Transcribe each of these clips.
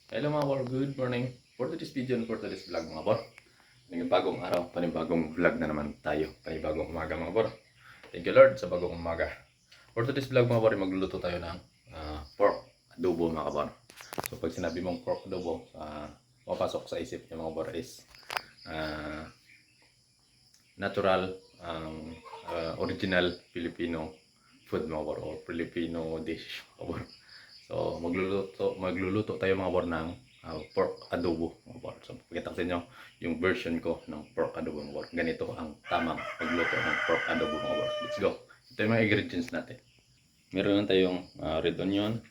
Hello mga bor, good morning. For today's video and for today's vlog mga bor. Panibagong araw, panibagong vlog na naman tayo. Panibagong umaga mga bor. Thank you Lord sa bagong umaga. For today's vlog mga bor, magluluto tayo ng pork adobo mga bor. So pag sinabi mong pork adobo, mapasok sa isip niyo mga bor is natural, original Filipino food mga bor, or Filipino dish mga bor. So magluluto tayo mga bor ng pork adobo mga bor. So pakita ko sa inyo yung version ko ng pork adobo mga bor. Ganito ang tamang pagluto ng pork adobo mga bor. Let's go. Ito yung mga ingredients natin. Meron lang tayong red onion,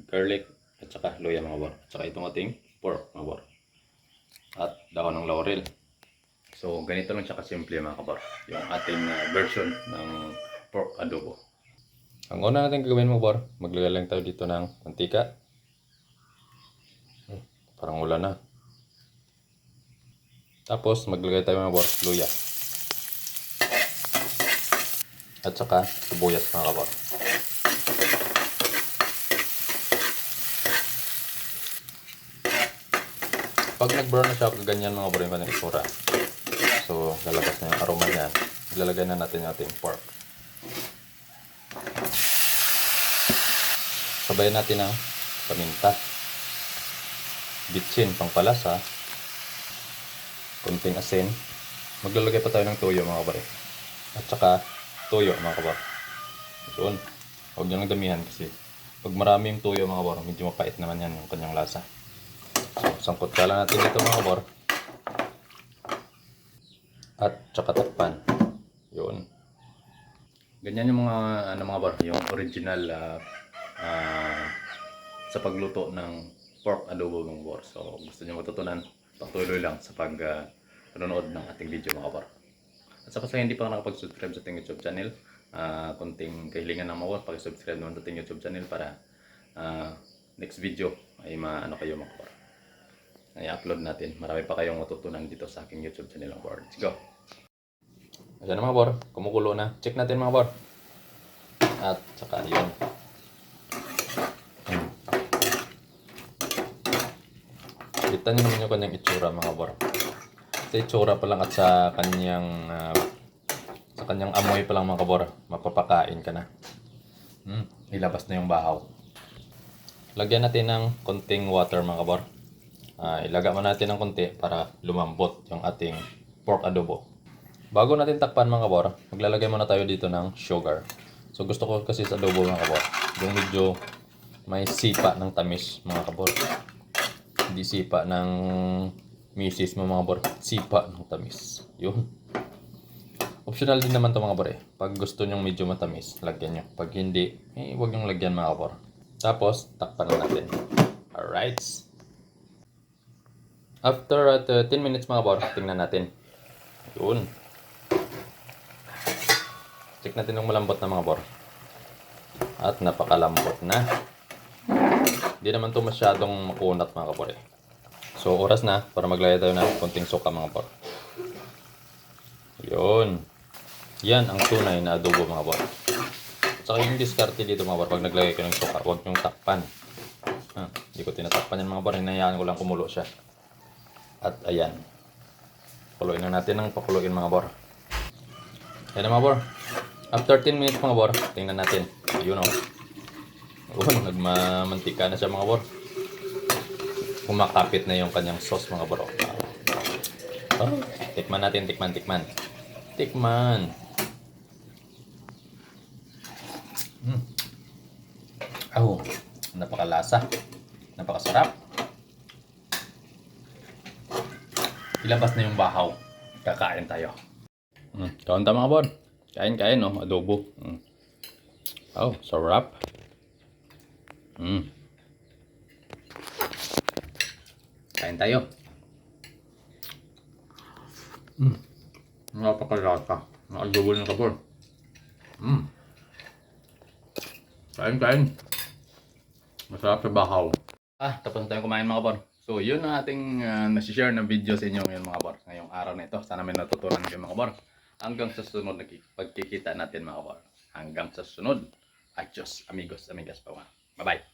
garlic, at saka luya mga bor. At saka itong ating pork mga bor. At dahon ng laurel. So ganito lang siya kasimple mga kabor. Yung ating version ng pork adobo. Ang una natin gagawin mga bor, maglagay lang tayo dito ng mantika. Parang ulan na. Tapos maglagay tayo mga bor, luya. At saka sibuyas mga kabor. Pag nag-brown na siya, ganyan mga bor yung kanyang itsura. So lalabas na yung aroma niya. Ilalagay na natin yung ating pork. Sabayan natin ang paminta, bitsin pangpalasa, konting asin. Maglalagay pa tayo ng toyo mga kabare. At saka toyo mga kabar. Doon. Huwag nyo lang damihan kasi pag marami yung toyo mga kabar, medyo mapait naman yan yung kanyang lasa. So sangkot ka lang natin dito mga kabar. At saka takpan. Yun. Ganyan yung mga mga bar, yung original sa pagluto ng pork adobo mga bar. So gusto niyo matutunan, patuloy lang sa panonood ng ating video mga bar. At sa pasang hindi pa nakapag-subscribe sa ating YouTube channel, konting kahilingan ng mga bar, pag-subscribe naman sa ating YouTube channel para next video ay maano kayo mga bar. Ay upload natin. Marami pa kayong matutunan dito sa aking YouTube channel mga bar. Let's go! Ayan na mga bar, kumukulo na. Check natin mga bar. At saka yun. Kita nyo naman yung kanyang itsura mga bar. Sa itsura pa lang at sa kanyang amoy pa lang mga kabor, mapapakain ka na. Ilabas na yung bahaw. Lagyan natin ng konting water mga kabor. Ilaga mo natin ng konti para lumambot yung ating pork adobo. Bago natin takpan mga kabor, maglalagay muna tayo dito ng sugar. So gusto ko kasi sa adobo mga kabor, yung medyo may sipa ng tamis mga kabor. Hindi sipa ng misis mo mga kabor, sipa ng tamis. Yun. Optional din naman ito mga kabor eh. Pag gusto nyong medyo matamis, lagyan nyo. Pag hindi, huwag nyong lagyan mga kabor. Tapos, takpan na natin. Alright. After 10 minutes mga kabor, tingnan natin. Yun. Check natin yung malambot na mga kabor. At napakalambot na. Hindi naman ito masyadong makunat mga kabor eh. So oras na para maglagay tayo ng konting suka mga kabor. Yun. Yan ang tunay na adobo mga kabor. Saka yung diskarte dito mga kabor, pag naglagay ko ng suka, huwag nyong takpan. Hindi ko tinatakpan yan mga kabor, hinayaan ko lang kumulo siya. At ayan. Pakuluin na natin ng pakuluin mga kabor. Ayan na mga kabor. After 10 minutes mga kabor, tingnan natin. Yun o. Nagmamantika na siya mga kabor. Kumakapit na yung kanyang sauce mga kabor. Tikman natin, tikman. Napakalasa. Napakasarap. Ilabas na yung bahaw. Kakain tayo. Kaunta mga kabor. Kain no, adobo. Sarap. Kain tayo. Napakalasa. Adobo ng kabor. Kain. Masarap sa bahaw. Tapos na tayong kumain mga kabor. So yun ang ating nasi-share na video sa inyo ngayon mga kabor. Ngayong araw na ito. Sana may natutunan kayo mga kabor. Hanggang sa sunod na pagkikita natin mga kabor. Hanggang sa sunod. Adios amigos, amigas pa. Bye bye.